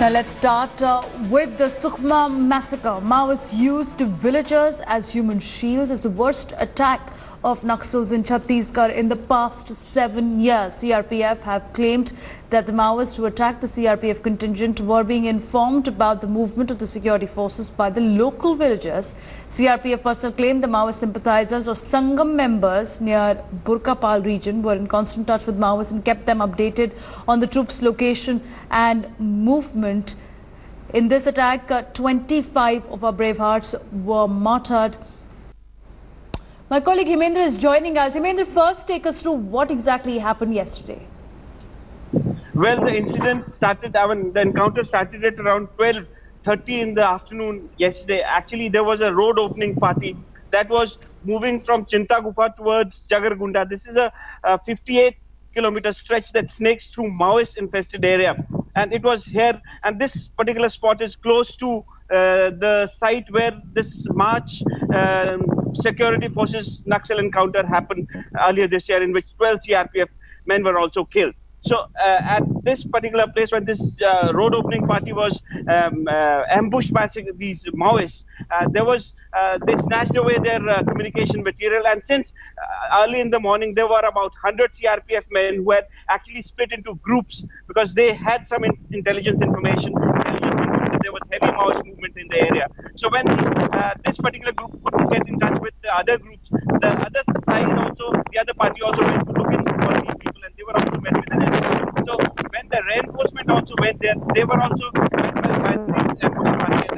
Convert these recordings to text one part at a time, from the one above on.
Now let's start with the Sukma massacre. Maoists used villagers as human shields as the worst attack of Naxals in Chhattisgarh in the past 7 years. CRPF have claimed that the Maoists who attacked the CRPF contingent were being informed about the movement of the security forces by the local villagers. CRPF personnel claimed the Maoist sympathizers or Sangam members near Burkapal region were in constant touch with Maoists and kept them updated on the troops' location and movement. In this attack, 25 of our brave hearts were martyred. My colleague Hemendra is joining us. Hemendra, first take us through what exactly happened yesterday. Well, the incident started, the encounter started at around 12:30 in the afternoon yesterday. Actually, there was a road opening party that was moving from Chintagufa towards Jagargunda. This is a 58-kilometer stretch that snakes through Maoist infested area. And it was here, and this particular spot is close to the site where this March security forces Naxal encounter happened earlier this year, in which 12 CRPF men were also killed. So at this particular place, when this road opening party was ambushed by these Maoists, they snatched away their communication material. And since early in the morning, there were about 100 CRPF men who had actually split into groups because they had some intelligence information that there was heavy Maoist movement in the area. So when this particular group couldn't get in touch with the other groups, the other side also, the other party also went to look in for these people, and they were also met with an ambush. So when the reinforcement also went there, they were also met by these ambush parties.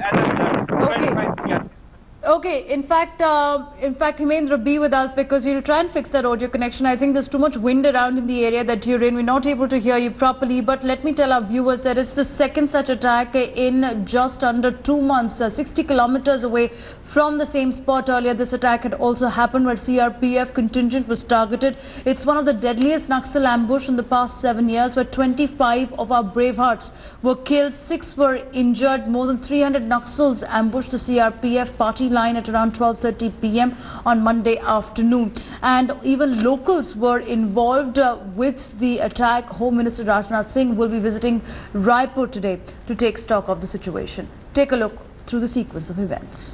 Okay, in fact, Hemendra, be with us because we'll try and fix that audio connection. I think there's too much wind around in the area that you're in. We're not able to hear you properly. But let me tell our viewers that it's the second such attack in just under 2 months, 60 kilometers away from the same spot. Earlier, this attack had also happened where CRPF contingent was targeted. It's one of the deadliest Naxal ambush in the past 7 years, where 25 of our brave hearts were killed, 6 were injured. More than 300 Naxals ambushed the CRPF party line at around 12:30 p.m. on Monday afternoon, and even locals were involved with the attack. Home Minister Rajnath Singh will be visiting Raipur today to take stock of the situation. Take a look through the sequence of events.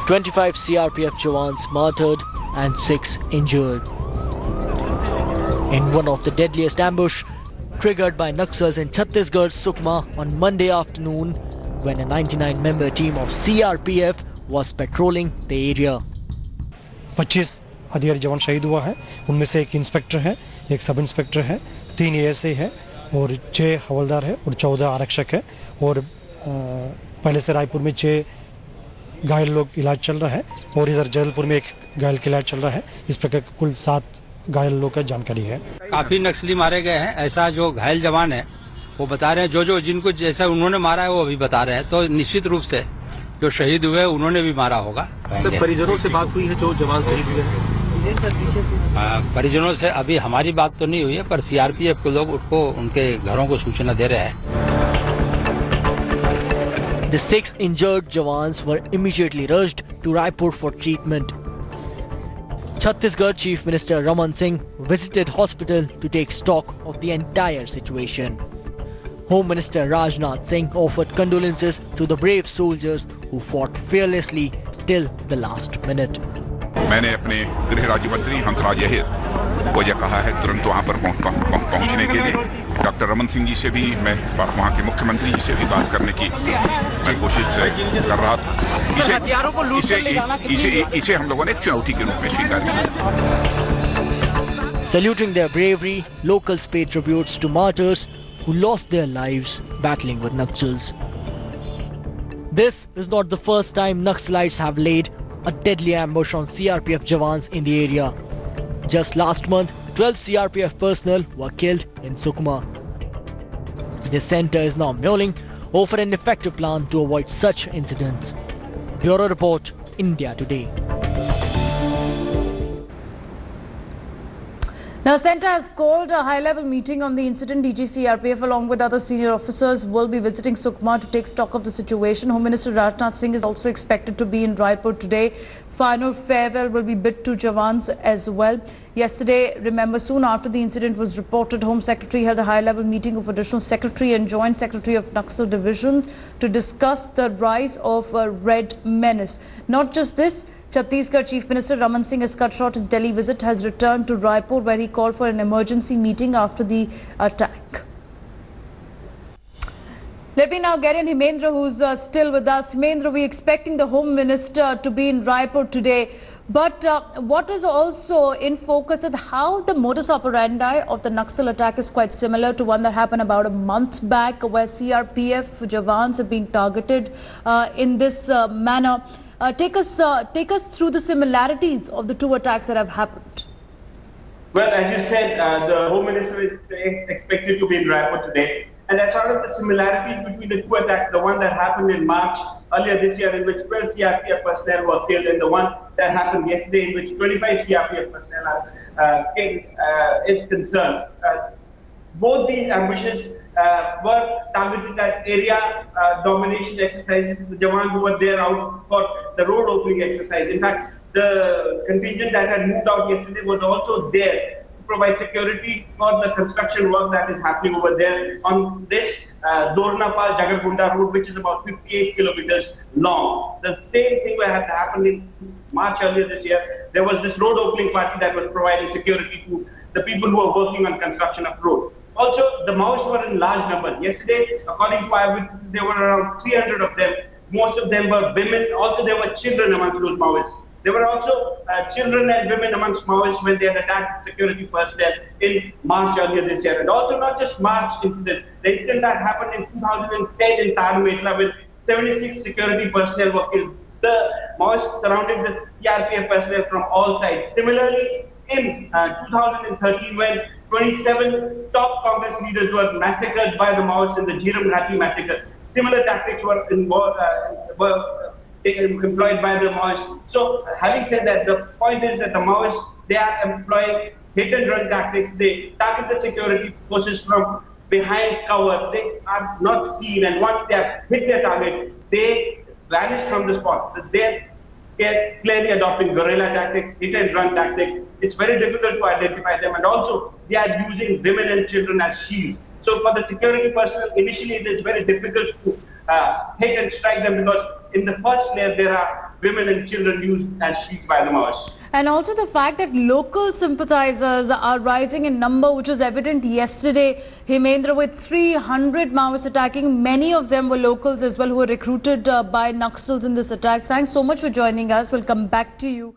"25 CRPF Jawans martyred and 6 injured in one of the deadliest ambush triggered by Naxals in Chhattisgarh's Sukma on Monday afternoon when a 99-member team of CRPF was patrolling the area." 25 अधिकारी जवान शहीद हुआ है। उनमें से एक inspector है, एक सब इंस्पेक्टर है, 3 एएसआई है और 6 हवलदार है और 14 आरक्षक है। और पहले से रायपुर में 6 घायल लोग इलाज चल रहा है और इधर जबलपुर में 1 घायल का इलाज चल रहा है। इस प्रकार कुल 7 घायल लोग का जानकारी है। काफी नक्सली मारे गए हैं, ऐसा जो घायल जवान है वो बता रहे हैं, जो जिनको जैसा उन्होंने मारा है वो अभी बता रहे हैं। तो निश्चित रूप से जो शहीद हुए उन्होंने भी मारा होगा। सर, परिजनों से बात हुई है जो जवान शहीद हुए हैं? परिजनों से अभी हमारी बात तो नहीं हुई है, पर सीआरपीएफ के लोग उनके घरों को सूचना दे रहे हैं। The 6 injured Jawans were immediately rushed to Raipur for treatment. Chhattisgarh Chief Minister Raman Singh visited hospital to take stock of the entire situation. Home Minister Rajnath Singh offered condolences to the brave soldiers who fought fearlessly till the last minute. मैंने अपने गृह राज्य मंत्री हंसराज अहीर को यह कहा है तुरंत वहां पर पहुंचने के लिए। डॉक्टर रमन सिंह जी से भी मैं वहां के मुख्यमंत्री जी से भी बात करने की मैं कोशिश कर रहा था। इसे हम लोगों ने एक चुनौती के रूप में स्वीकार किया। Saluting their bravery, locals paid tributes to martyrs who lost their lives battling with Naxals. This is not the first time Naxalites have laid a deadly ambush on CRPF Jawans in the area. Just last month, 12 CRPF personnel were killed in Sukma. The centre is now mulling over an effective plan to avoid such incidents. Bureau Report, India Today. Now, Centre has called a high-level meeting on the incident. DG CRPF, along with other senior officers, will be visiting Sukma to take stock of the situation. Home Minister Rajnath Singh is also expected to be in Raipur today. Final farewell will be bid to Jawans as well. Yesterday, remember, soon after the incident was reported, Home Secretary held a high-level meeting of Additional Secretary and Joint Secretary of Naxal Division to discuss the rise of a red menace. Not just this, Chhattisgarh Chief Minister Raman Singh has cut short his Delhi visit, has returned to Raipur, where he called for an emergency meeting after the attack. Let me now get in Hemendra, who's still with us. Hemendra, we're expecting the Home Minister to be in Raipur today. But what is also in focus is how the modus operandi of the Naxal attack is quite similar to one that happened about a month back, where CRPF Jawans have been targeted in this manner. Take us through the similarities of the two attacks that have happened. Well, as you said, the Home Minister is expected to be in Raipur today. And as far as the similarities between the two attacks, the one that happened in March earlier this year, in which 12 CRPF personnel were killed, and the one that happened yesterday, in which 25 CRPF personnel are killed, is concerned. Both these ambushes were targeted at area domination exercises. The Jawans who were there out for the road opening exercise. In fact, the contingent that had moved out yesterday was also there to provide security for the construction work that is happening over there on this Dornapal Jagargunda road, which is about 58 kilometers long. The same thing had happened in March earlier this year. There was this road opening party that was providing security to the people who are working on construction of road. Also, the Maoists were in large numbers. Yesterday, according to eyewitnesses, there were around 300 of them. Most of them were women. Also, there were children amongst those Maoists. There were also children and women amongst Maoists when they had attacked security personnel in March earlier this year. And also, not just March incident. The incident that happened in 2010 in Tarmetla, with 76 security personnel were killed. The Maoists surrounded the CRPF personnel from all sides. Similarly, in 2013, when 27 top Congress leaders were massacred by the Maoists in the Jiram Ghati massacre, similar tactics were employed by the Maoists. So, having said that, the point is that the Maoists, they are employing hit-and-run tactics. They target the security forces from behind cover. They are not seen, and once they have hit their target, they vanish from the spot. They're clearly adopting guerrilla tactics, hit-and-run tactics. It's very difficult to identify them, and also they are using women and children as shields. So for the security personnel, initially it is very difficult to hit and strike them, because in the first layer there are women and children used as shields by the Maoists. And also the fact that local sympathizers are rising in number, which was evident yesterday, Hemendra, with 300 Maoists attacking. Many of them were locals as well, who were recruited by Naxals in this attack. Thanks so much for joining us. We'll come back to you.